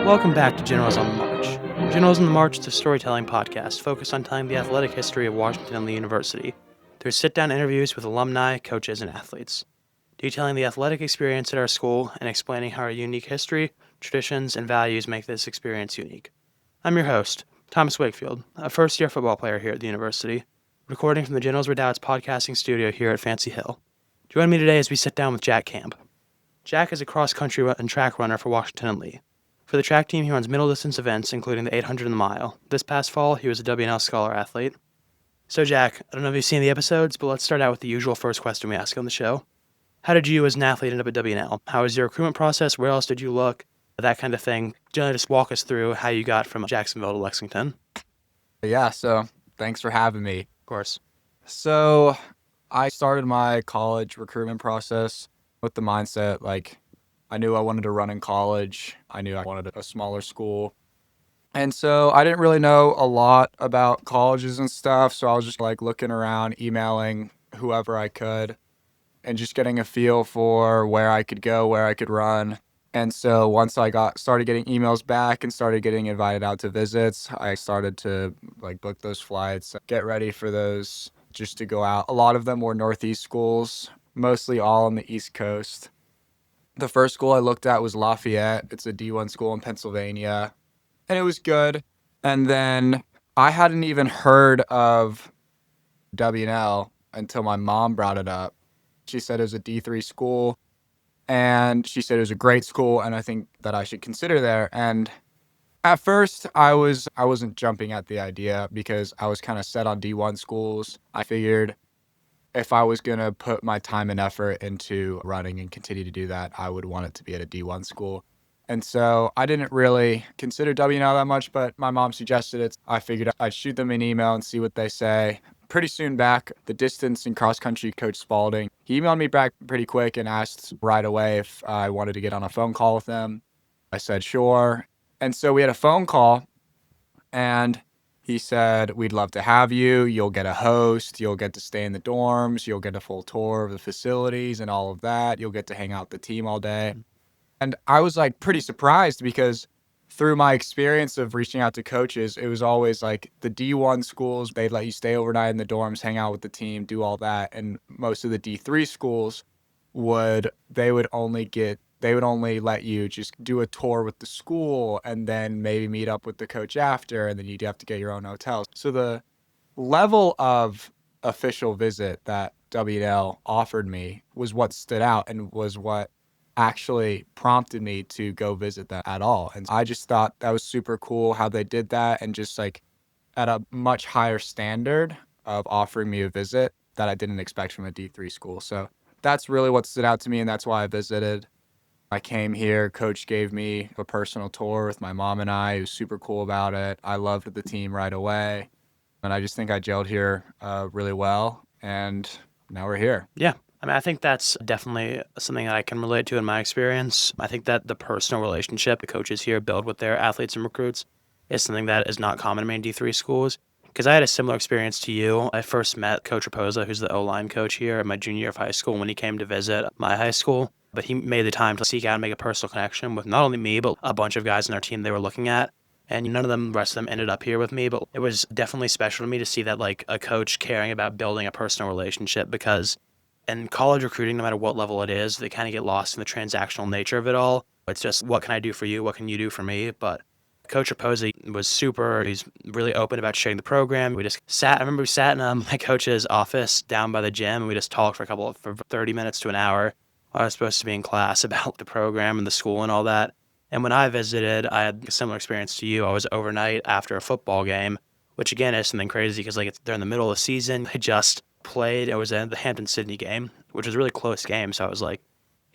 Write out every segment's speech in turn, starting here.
Welcome back to Generals on the March. Generals on the March is a storytelling podcast focused on telling the athletic history of Washington and Lee University through sit-down interviews with alumni, coaches, and athletes, detailing the athletic experience at our school and explaining how our unique history, traditions, and values make this experience unique. I'm your host, Thomas Wakefield, a first-year football player here at the university, recording from the Generals Redoubt's podcasting studio here at Fancy Hill. Join me today as we sit down with Jack Camp. Jack is a cross-country and track runner for Washington and Lee. For the track team, he runs middle-distance events, including the 800 and the mile. This past fall, he was a W&L Scholar athlete. So, Jack, I don't know if you've seen the episodes, but let's start out with the usual first question we ask on the show. How did you, as an athlete, end up at W&L? How was your recruitment process? Where else did you look? That kind of thing. Generally, just walk us through how you got from Jacksonville to Lexington. Yeah, so thanks for having me. Of course. So I started my college recruitment process with the mindset, I knew I wanted to run in college. I knew I wanted a smaller school. And so I didn't really know a lot about colleges and stuff. So I was just looking around, emailing whoever I could, and just getting a feel for where I could go, where I could run. And so once I started getting emails back and started getting invited out to visits, I started to book those flights, get ready for those just to go out. A lot of them were Northeast schools, mostly all on the East Coast. The first school I looked at was Lafayette. It's a D1 school in Pennsylvania, and it was good. And then I hadn't even heard of W&L until my mom brought it up. She said it was a D3 school, and she said it was a great school, and I think that I should consider there. And at first, I wasn't jumping at the idea because I was kind of set on D1 schools. I figured if I was going to put my time and effort into running and continue to do that, I would want it to be at a D1 school. And so I didn't really consider W&L that much, but my mom suggested it. I figured I'd shoot them an email and see what they say. Pretty soon back, the distance and cross-country coach Spalding, he emailed me back pretty quick and asked right away if I wanted to get on a phone call with them. I said, sure. And so we had a phone call, and he said, we'd love to have you. You'll get a host. You'll get to stay in the dorms. You'll get a full tour of the facilities and all of that. You'll get to hang out with the team all day. And I was pretty surprised because through my experience of reaching out to coaches, it was always the D1 schools, they'd let you stay overnight in the dorms, hang out with the team, do all that. And most of the D3 schools would only let you just do a tour with the school and then maybe meet up with the coach after, and then you'd have to get your own hotel. So the level of official visit that W&L offered me was what stood out and was what actually prompted me to go visit that at all. And I just thought that was super cool how they did that, and just at a much higher standard of offering me a visit that I didn't expect from a D3 school. So that's really what stood out to me, and that's why I visited. I came here, coach gave me a personal tour with my mom and I. He was super cool about it. I loved the team right away, and I just think I gelled here really well, and now we're here. Yeah. I think that's definitely something that I can relate to in my experience. I think that the personal relationship the coaches here build with their athletes and recruits is something that is not common in many D3 schools. Because I had a similar experience to you. I first met Coach Raposa, who's the O-line coach here, in my junior year of high school when he came to visit my high school. But he made the time to seek out and make a personal connection with not only me, but a bunch of guys in our team they were looking at. And none of them, the rest of them, ended up here with me. But it was definitely special to me to see that a coach caring about building a personal relationship, because in college recruiting, no matter what level it is, they kind of get lost in the transactional nature of it all. It's just, what can I do for you? What can you do for me? But Coach Raposa was he's really open about sharing the program. I remember we sat in my coach's office down by the gym, and we just talked for 30 minutes to an hour while I was supposed to be in class about the program and the school and all that. And when I visited, I had a similar experience to you. I was overnight after a football game, which again is something crazy because they're in the middle of the season. They just played. It was the Hampton-Sydney game, which was a really close game. So I was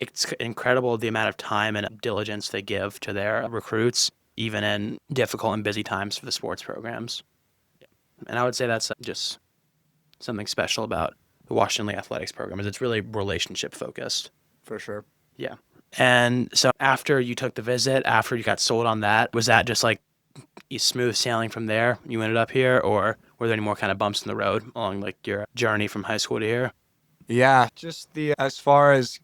it's incredible the amount of time and diligence they give to their recruits, even in difficult and busy times for the sports programs. And I would say that's just something special about the Washington Lee Athletics program, is it's really relationship focused. For sure. Yeah. And so after you took the visit, after you got sold on that, was that just smooth sailing from there? You ended up here, or were there any more kind of bumps in the road along your journey from high school to here? Yeah, just as far as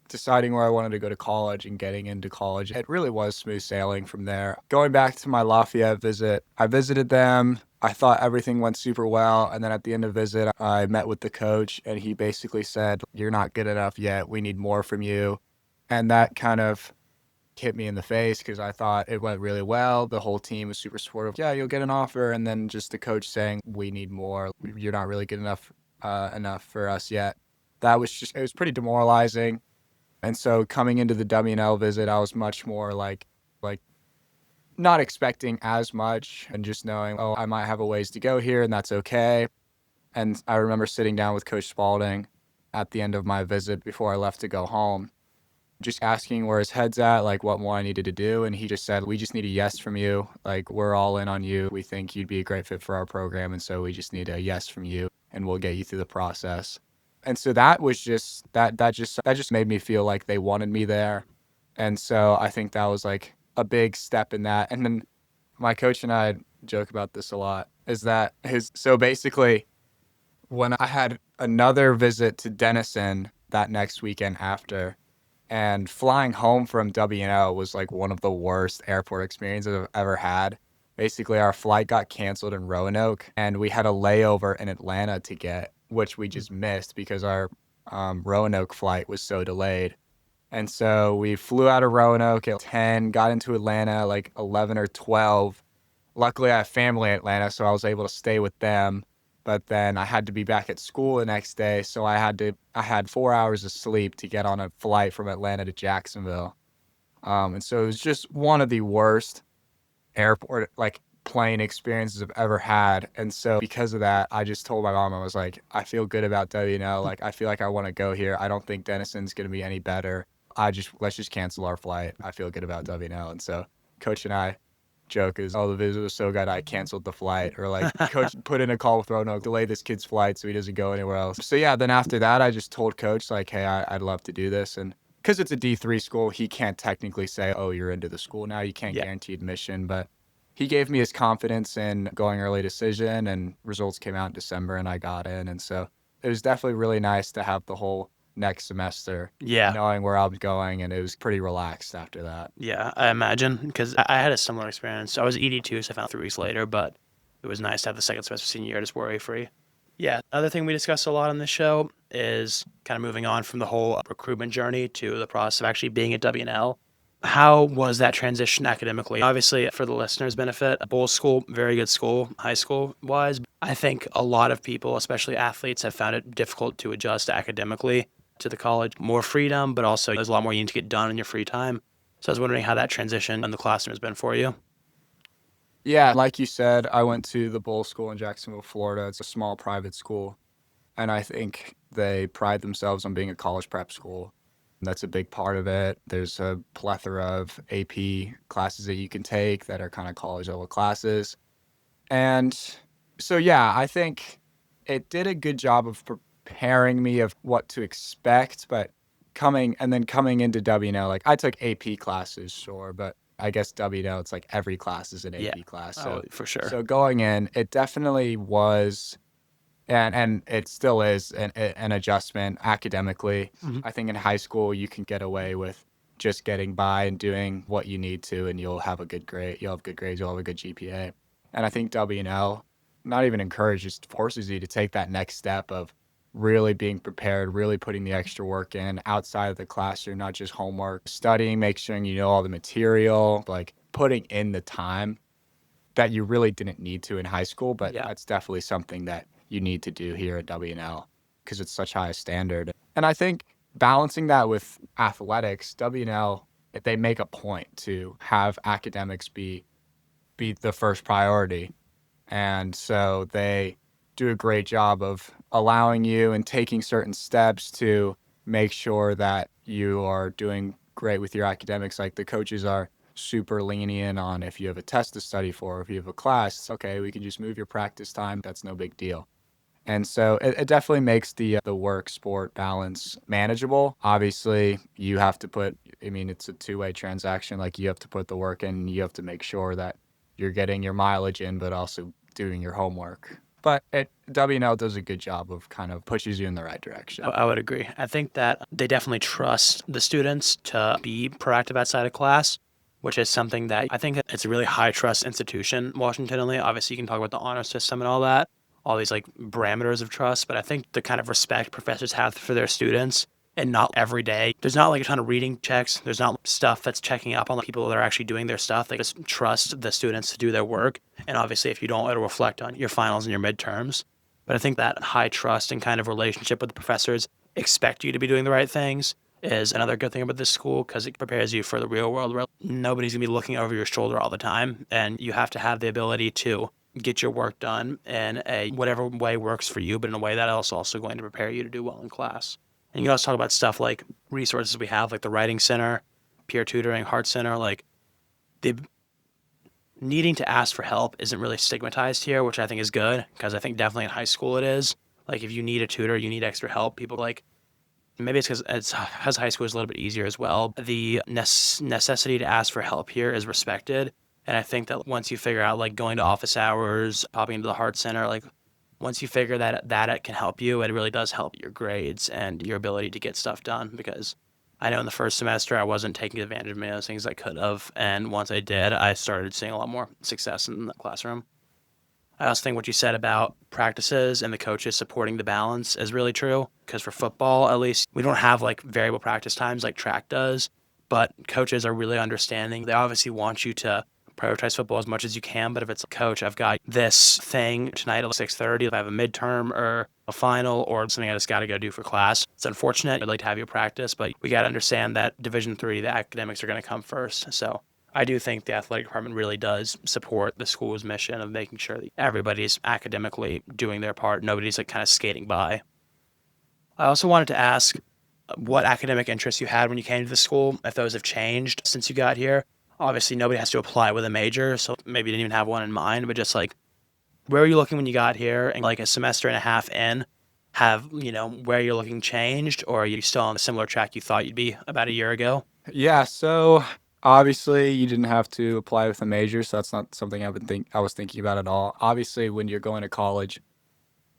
deciding where I wanted to go to college and getting into college, it really was smooth sailing from there. Going back to my Lafayette visit, I visited them. I thought everything went super well. And then at the end of the visit, I met with the coach and he basically said, "You're not good enough yet. We need more from you." And that kind of hit me in the face because I thought it went really well. The whole team was super supportive. Yeah, you'll get an offer. And then just the coach saying, "We need more. You're not really good enough for us yet." That was it was pretty demoralizing. And so coming into the W&L visit, I was much more like not expecting as much and just knowing, oh, I might have a ways to go here and that's okay. And I remember sitting down with Coach Spalding at the end of my visit before I left to go home, just asking where his head's at, like what more I needed to do. And he just said, "We just need a yes from you. Like, we're all in on you. We think you'd be a great fit for our program. And so we just need a yes from you and we'll get you through the process." And so that was just that just made me feel like they wanted me there. And so I think that was like a big step in that. And then my coach and I joke about this a lot, is that so basically when I had another visit to Denison that next weekend after, and flying home from W&L was like one of the worst airport experiences I've ever had. Basically, our flight got canceled in Roanoke, and we had a layover in Atlanta to get, which we just missed because our Roanoke flight was so delayed. And so we flew out of Roanoke at 10, got into Atlanta like 11 or 12. Luckily, I have family in Atlanta, so I was able to stay with them. But then I had to be back at school the next day, so I had 4 hours of sleep to get on a flight from Atlanta to Jacksonville. And so it was just one of the worst airport plane experiences I've ever had. And so because of that, I just told my mom, I was like, "I feel good about W&L. Like, I feel like I want to go here. I don't think Denison's going to be any better. Let's just cancel our flight. I feel good about W&L." And so Coach and I joke is, "Oh, the visit was so good I canceled the flight," or like, "Coach put in a call with Roanoke, delay this kid's flight so he doesn't go anywhere else." So yeah, then after that, I just told Coach like, "Hey, I'd love to do this." And because it's a D3 school, he can't technically say, "Oh, you're into the school now." You can't Yeah. guarantee admission, but he gave me his confidence in going early decision, and results came out in December and I got in. And so it was definitely really nice to have the whole next semester Yeah. knowing where I was going, and it was pretty relaxed after that. Yeah, I imagine because I had a similar experience. I was ED2, so I found 3 weeks later, but it was nice to have the second semester senior year just worry free. Yeah, another thing we discuss a lot on this show is kind of moving on from the whole recruitment journey to the process of actually being at W&L. How was that transition academically? Obviously, for the listeners' benefit, Bolles School, very good school, high school wise. I think a lot of people, especially athletes, have found it difficult to adjust academically to the college. More freedom, but also there's a lot more you need to get done in your free time. So I was wondering how that transition in the classroom has been for you. Yeah, like you said, I went to the Bolles School in Jacksonville, Florida. It's a small private school, and I think they pride themselves on being a college prep school. That's a big part of it. There's a plethora of AP classes that you can take that are kind of college level classes. And so, yeah, I think it did a good job of preparing me of what to expect, but coming into W&L, like I took AP classes, sure, but I guess W&L, it's like every class is an Yeah. AP class. Oh, for sure. So going in, it definitely was, and it still is an adjustment academically. Mhm. I think in high school you can get away with just getting by and doing what you need to, and you'll have a good grade. You'll have good grades. You'll have a good GPA. And I think W&L not even encourages, just forces you to take that next step of really being prepared, really putting the extra work in outside of the classroom, not just homework, studying, make sure you know all the material, like putting in the time that you really didn't need to in high school, but Yeah. that's definitely something that you need to do here at W&L because it's such high standard. And I think balancing that with athletics, W&L, they make a point to have academics be the first priority. And so they do a great job of allowing you and taking certain steps to make sure that you are doing great with your academics. Like the coaches are super lenient on if you have a test to study for, if you have a class, okay, we can just move your practice time. That's no big deal. And so it definitely makes the work sport balance manageable. Obviously, you have to it's a two-way transaction. Like you have to put the work in, you have to make sure that you're getting your mileage in, but also doing your homework. But W&L does a good job of kind of pushes you in the right direction. I would agree. I think that they definitely trust the students to be proactive outside of class, which is something that I think it's a really high trust institution, Washington only. Obviously, you can talk about the honor system and all these like parameters of trust, but I think the kind of respect professors have for their students and not every day. There's not like a ton of reading checks. There's not stuff that's checking up on the people that are actually doing their stuff. They just trust the students to do their work. And obviously, if you don't, it'll reflect on your finals and your midterms. But I think that high trust and kind of relationship with the professors expect you to be doing the right things is another good thing about this school because it prepares you for the real world where nobody's going to be looking over your shoulder all the time. And you have to have the ability to get your work done in a whatever way works for you, but in a way that is also going to prepare you to do well in class. And you can also talk about stuff like resources we have, like the Writing Center, peer tutoring, Heart Center, like the needing to ask for help isn't really stigmatized here, which I think is good because I think definitely in high school it is. Like if you need a tutor, you need extra help. People like maybe it's because high school is a little bit easier as well. The necessity to ask for help here is respected, and I think that once you figure out like going to office hours, popping into the Heart Center, like once you figure that it can help you, it really does help your grades and your ability to get stuff done because I know in the first semester I wasn't taking advantage of many of those things I could have, and once I did, I started seeing a lot more success in the classroom. I also think what you said about practices and the coaches supporting the balance is really true because for football, at least, we don't have like variable practice times like track does, but coaches are really understanding. They obviously want you to prioritize football as much as you can, but if it's coach, I've got this thing tonight at 6:30, if I have a midterm or a final or something I just got to go do for class. It's unfortunate. I'd like to have you practice, but we got to understand that Division III, the academics are going to come first. So I do think the athletic department really does support the school's mission of making sure that everybody's academically doing their part. Nobody's like kind of skating by. I also wanted to ask what academic interests you had when you came to the school, if those have changed since you got here. Obviously, nobody has to apply with a major, so maybe you didn't even have one in mind, but just like, where were you looking when you got here? And like a semester and a half in, have, where you're looking changed, or are you still on a similar track you thought you'd be about a year ago? Yeah, so obviously you didn't have to apply with a major, so that's not something I was thinking about at all. Obviously, when you're going to college,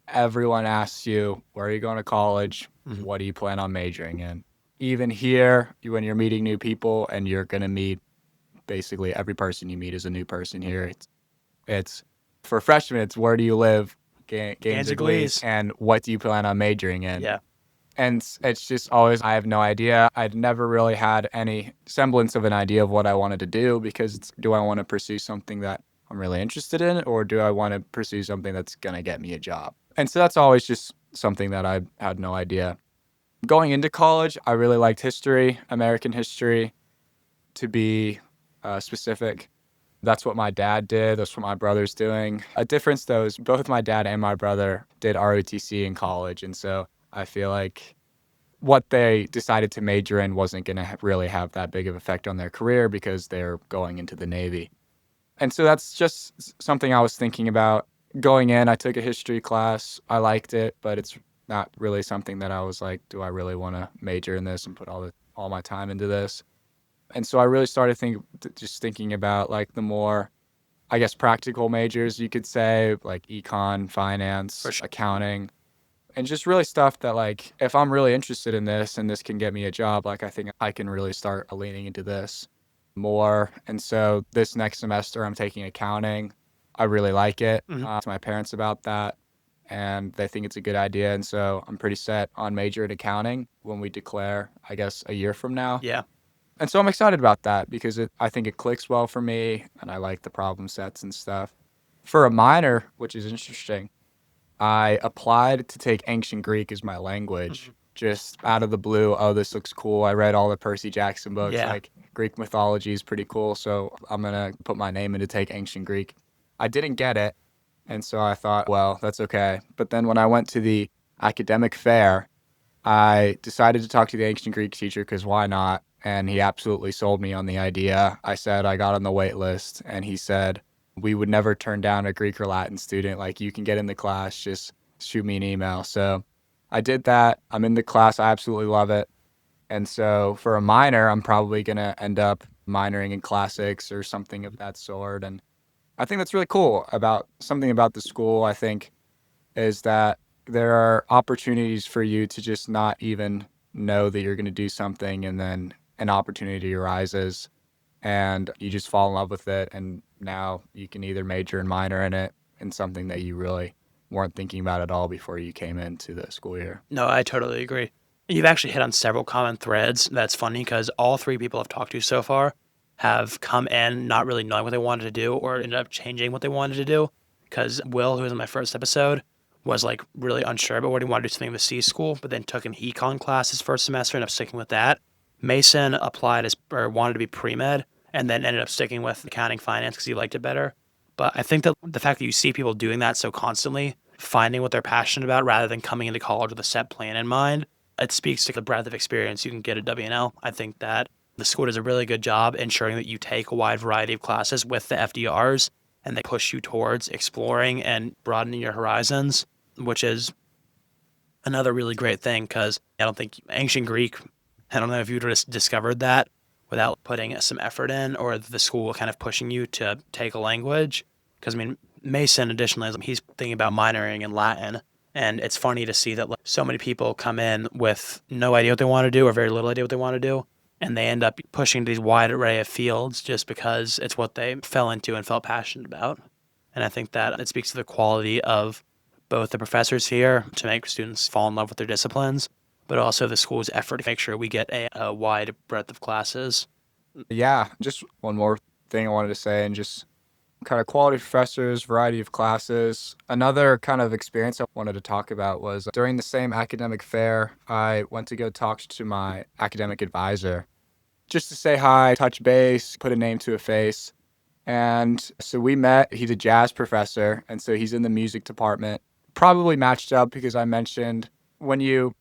everyone asks you, where are you going to college? Mhm. What do you plan on majoring in? Even here, when you're meeting new people and you're going to meet basically every person you meet is a new person here. It's for freshmen, it's where do you live, Ganziglees. and what do you plan on majoring in? Yeah. And it's just always, I have no idea. I'd never really had any semblance of an idea of what I wanted to do because do I want to pursue something that I'm really interested in or do I want to pursue something that's going to get me a job? And so that's always just something that I had no idea. Going into college, I really liked history, American history, to be specific. That's what my dad did. That's what my brother's doing. A difference, though, is both my dad and my brother did ROTC in college. And so I feel like what they decided to major in wasn't going to really have that big of effect on their career because they're going into the Navy. And so that's just something I was thinking about. Going in, I took a history class. I liked it, but it's not really something that I was like, do I really want to major in this and put all my time into this? And so I really started thinking about like the more, I guess, practical majors, you could say, like econ, finance, For sure. accounting, and just really stuff that like, if I'm really interested in this and this can get me a job, like I think I can really start leaning into this more. And so this next semester, I'm taking accounting. I really like it. Mhm. To my parents about that, and they think it's a good idea. And so I'm pretty set on major in accounting when we declare, I guess, a year from now. Yeah. And so I'm excited about that because I think it clicks well for me and I like the problem sets and stuff. For a minor, which is interesting, I applied to take ancient Greek as my language Mhm. just out of the blue. Oh, this looks cool. I read all the Percy Jackson books. Yeah. Like Greek mythology is pretty cool. So I'm going to put my name in to take ancient Greek. I didn't get it. And so I thought, well, that's okay. But then when I went to the academic fair, I decided to talk to the ancient Greek teacher because why not? And he absolutely sold me on the idea. I said I got on the wait list, and he said, we would never turn down a Greek or Latin student. Like, you can get in the class, just shoot me an email. So I did that. I'm in the class. I absolutely love it. And so for a minor, I'm probably going to end up minoring in classics or something of that sort. And I think that's really cool about something about the school. I think is that there are opportunities for you to just not even know that you're going to do something, and then an opportunity arises and you just fall in love with it. And now you can either major and minor in it, in something that you really weren't thinking about at all before you came into the school year. No, I totally agree. You've actually hit on several common threads. That's funny because all three people I've talked to so far have come in not really knowing what they wanted to do or ended up changing what they wanted to do. Because Will, who was in my first episode, was like really unsure about what he wanted to do something with C school, but then took an econ class his first semester and ended up sticking with that. Mason applied as or wanted to be pre-med and then ended up sticking with accounting finance because he liked it better. But I think that the fact that you see people doing that so constantly, finding what they're passionate about rather than coming into college with a set plan in mind, it speaks to the breadth of experience you can get at W&L. I think that the school does a really good job ensuring that you take a wide variety of classes with the FDRs and they push you towards exploring and broadening your horizons, which is another really great thing because I don't think ancient Greek, I don't know if you would have discovered that without putting some effort in or the school kind of pushing you to take a language. Because, I mean, Mason, additionally, he's thinking about minoring in Latin. And it's funny to see that like, so many people come in with no idea what they want to do or very little idea what they want to do. And they end up pushing these wide array of fields just because it's what they fell into and felt passionate about. And I think that it speaks to the quality of both the professors here to make students fall in love with their disciplines, but also the school's effort to make sure we get a wide breadth of classes. Yeah, just one more thing I wanted to say, and just kind of quality professors, variety of classes. Another kind of experience I wanted to talk about was during the same academic fair, I went to go talk to my academic advisor just to say hi, touch base, put a name to a face. And so we met. He's a jazz professor, and so he's in the music department. Probably matched up because I mentioned when you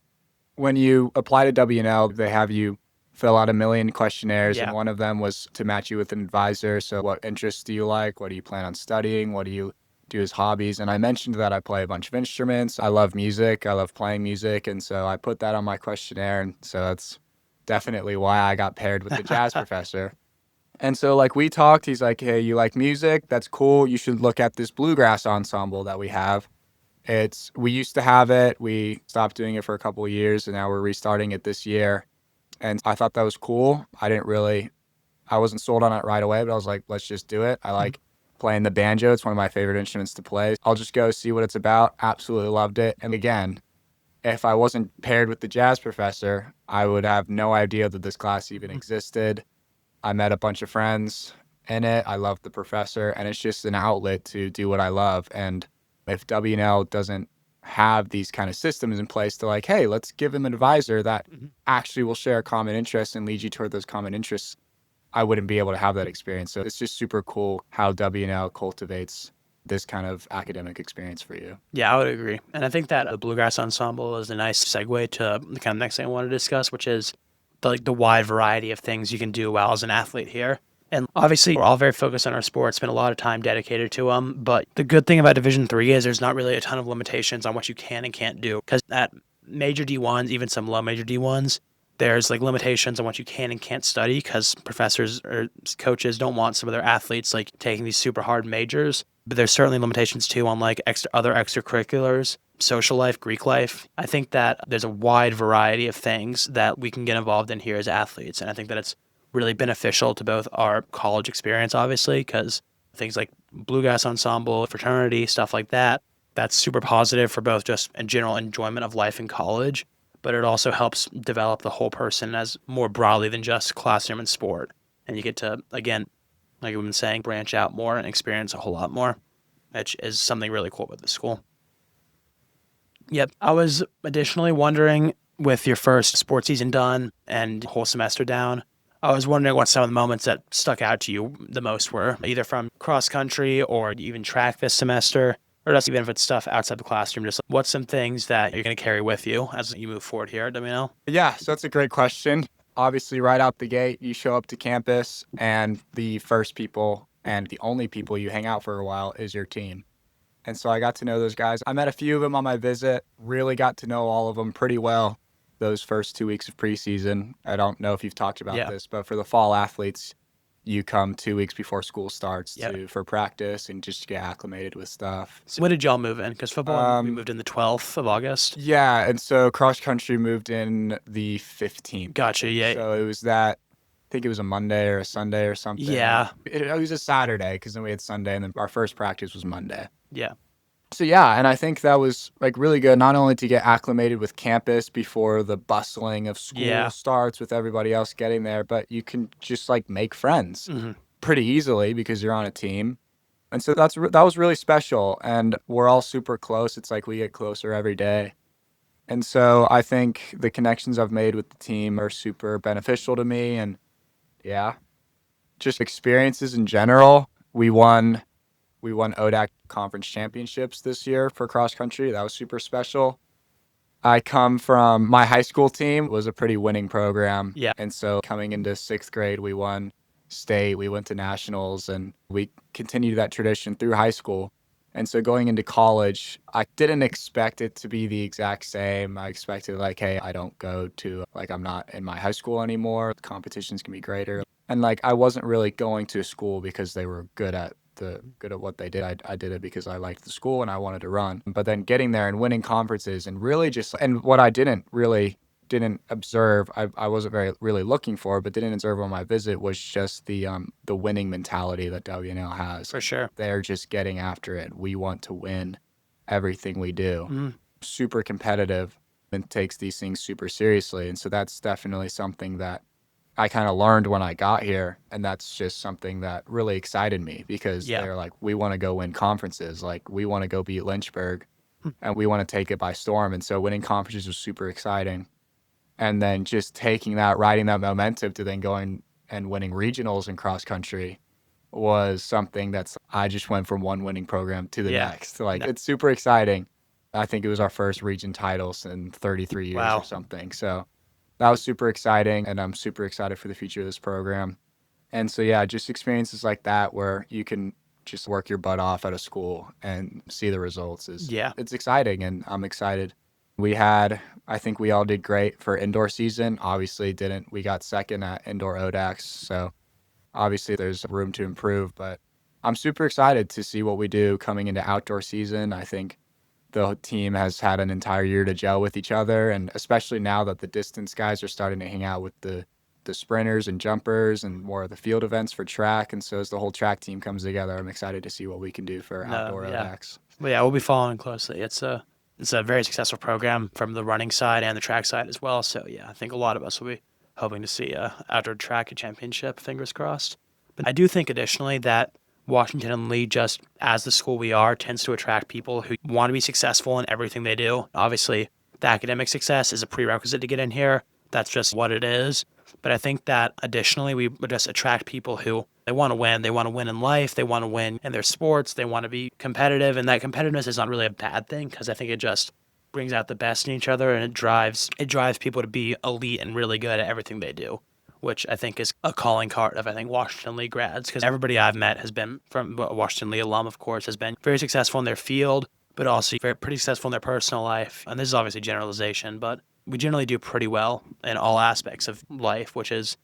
apply to W&L, they have you fill out a million questionnaires, and Yeah. one of them was to match you with an advisor. So what interests do you like? What do you plan on studying? What do you do as hobbies? And I mentioned that I play a bunch of instruments. I love music. I love playing music. And so I put that on my questionnaire. And so that's definitely why I got paired with the jazz professor. And so like we talked, he's like, hey, you like music? That's cool. You should look at this bluegrass ensemble that we have. We used to have it. We stopped doing it for a couple of years, and now we're restarting it this year. And I thought that was cool. I wasn't sold on it right away, but I was like, let's just do it. I like playing the banjo. It's one of my favorite instruments to play. I'll just go see what it's about. Absolutely loved it. And again, if I wasn't paired with the jazz professor, I would have no idea that this class even existed. I met a bunch of friends in it. I love the professor, and it's just an outlet to do what I love. And if W&L doesn't have these kind of systems in place to like, hey, let's give them an advisor that actually will share a common interest and lead you toward those common interests, I wouldn't be able to have that experience. So it's just super cool how W&L cultivates this kind of academic experience for you. Yeah, I would agree. And I think that the Bluegrass Ensemble is a nice segue to the kind of next thing I want to discuss, which is the wide variety of things you can do while as an athlete here. And obviously, we're all very focused on our sports, spend a lot of time dedicated to them. But the good thing about Division III is there's not really a ton of limitations on what you can and can't do. Because at major D1s, even some low major D1s, there's like limitations on what you can and can't study because professors or coaches don't want some of their athletes like taking these super hard majors. But there's certainly limitations too on like other extracurriculars, social life, Greek life. I think that there's a wide variety of things that we can get involved in here as athletes. And I think that it's really beneficial to both our college experience, obviously, because things like bluegrass ensemble, fraternity, stuff like that, that's super positive for both just a general enjoyment of life in college, but it also helps develop the whole person as more broadly than just classroom and sport. And you get to, again, like we've been saying, branch out more and experience a whole lot more, which is something really cool with the school. Yep. I was additionally wondering, with your first sports season done and whole semester down, I was wondering what some of the moments that stuck out to you the most were, either from cross country or even track this semester, or just even if it's stuff outside the classroom. Just what's some things that you're going to carry with you as you move forward here at W&L? Yeah, so that's a great question. Obviously, right out the gate, you show up to campus, and the first people and the only people you hang out for a while is your team. And so I got to know those guys. I met a few of them on my visit, really got to know all of them pretty well those first 2 weeks of preseason. I don't know if you've talked about Yeah. this, but for the fall athletes, you come 2 weeks before school starts Yep. for practice and just get acclimated with stuff. So when did y'all move in? Because football, we Um, moved in the 12th of August. yeah, and so cross country moved in the 15th. Gotcha. Yeah. So it was that, I think it was a Monday or a Sunday or something. Yeah. It was a Saturday because then we had Sunday and then our first practice was Monday. Yeah. So yeah, and I think that was like really good, not only to get acclimated with campus before the bustling of school Yeah. starts with everybody else getting there, but you can just like make friends Hmm. pretty easily because you're on a team. And so that was really special, and we're all super close. It's like we get closer every day. And so I think the connections I've made with the team are super beneficial to me, and yeah, just experiences in general. We won ODAC conference championships this year for cross country. That was super special. I come from my high school team was a pretty winning program. Yeah. And so coming into 6th grade, we won state, we went to nationals, and we continued that tradition through high school. And so going into college, I didn't expect it to be the exact same. I expected like, hey, I don't go to, like, I'm not in my high school anymore. The competitions can be greater. And like, I wasn't really going to school because they were good at what they did. I did it because I liked the school and I wanted to run. But then getting there and winning conferences and really just, and what I didn't observe, I wasn't really looking for, but didn't observe on my visit was just the winning mentality that W&L has. For sure. They're just getting after it. We want to win everything we do. Mm. Super competitive and takes these things super seriously. And so that's definitely something that I kind of learned when I got here, and that's just something that really excited me because Yeah. they're like, we want to go win conferences, like we want to go beat Lynchburg, and we want to take it by storm. And so winning conferences was super exciting. And then just taking that, riding that momentum to then going and winning regionals in cross country was something I just went from one winning program to the Yeah. next. Like, it's super exciting. I think it was our first region titles in 33 years Wow. or something. So that was super exciting, and I'm super excited for the future of this program. And so, yeah, just experiences like that where you can just work your butt off at a school and see the results it's exciting, and I'm excited. I think we all did great for indoor season. Obviously we got second at indoor ODACs, so obviously there's room to improve, but I'm super excited to see what we do coming into outdoor season. I think the team has had an entire year to gel with each other, and especially now that the distance guys are starting to hang out with the sprinters and jumpers and more of the field events for track. And so as the whole track team comes together, I'm excited to see what we can do for outdoor ODACs. But yeah, we'll be following closely. It's a very successful program from the running side and the track side as well. So yeah, I think a lot of us will be hoping to see a outdoor track championship, fingers crossed. But I do think additionally that Washington and Lee, just as the school we are, tends to attract people who want to be successful in everything they do. Obviously, the academic success is a prerequisite to get in here. That's just what it is. But I think that additionally, we would just attract people who they want to win. They want to win in life. They want to win in their sports. They want to be competitive. And that competitiveness is not really a bad thing because I think it just brings out the best in each other and it drives people to be elite and really good at everything they do, which I think is a calling card of, I think, Washington Lee grads, because everybody I've met has been from Washington Lee alum, of course, has been very successful in their field, but also pretty successful in their personal life. And this is obviously generalization, but we generally do pretty well in all aspects of life, which is,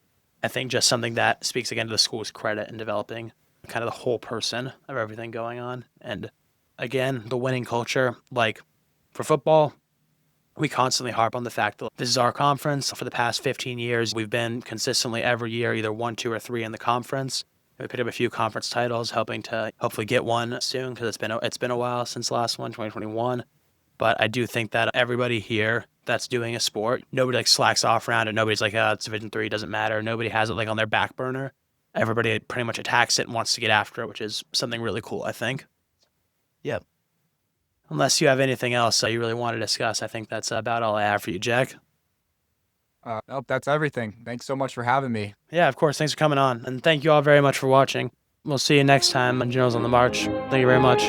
I think, just something that speaks again to the school's credit in developing kind of the whole person of everything going on. And again, the winning culture, like for football, we constantly harp on the fact that this is our conference. For the past 15 years, we've been consistently every year either 1, 2, or 3 in the conference. We picked up a few conference titles, hoping to hopefully get one soon because it's been a while since the last one, 2021. But I do think that everybody here that's doing a sport, nobody like slacks off around it. Nobody's like, oh, it's Division 3, doesn't matter. Nobody has it like on their back burner. Everybody pretty much attacks it and wants to get after it, which is something really cool, I think. Yep. Unless you have anything else you really want to discuss, I think that's about all I have for you, Jack. Nope, that's everything. Thanks so much for having me. Yeah, of course. Thanks for coming on. And thank you all very much for watching. We'll see you next time on Generals on the March. Thank you very much.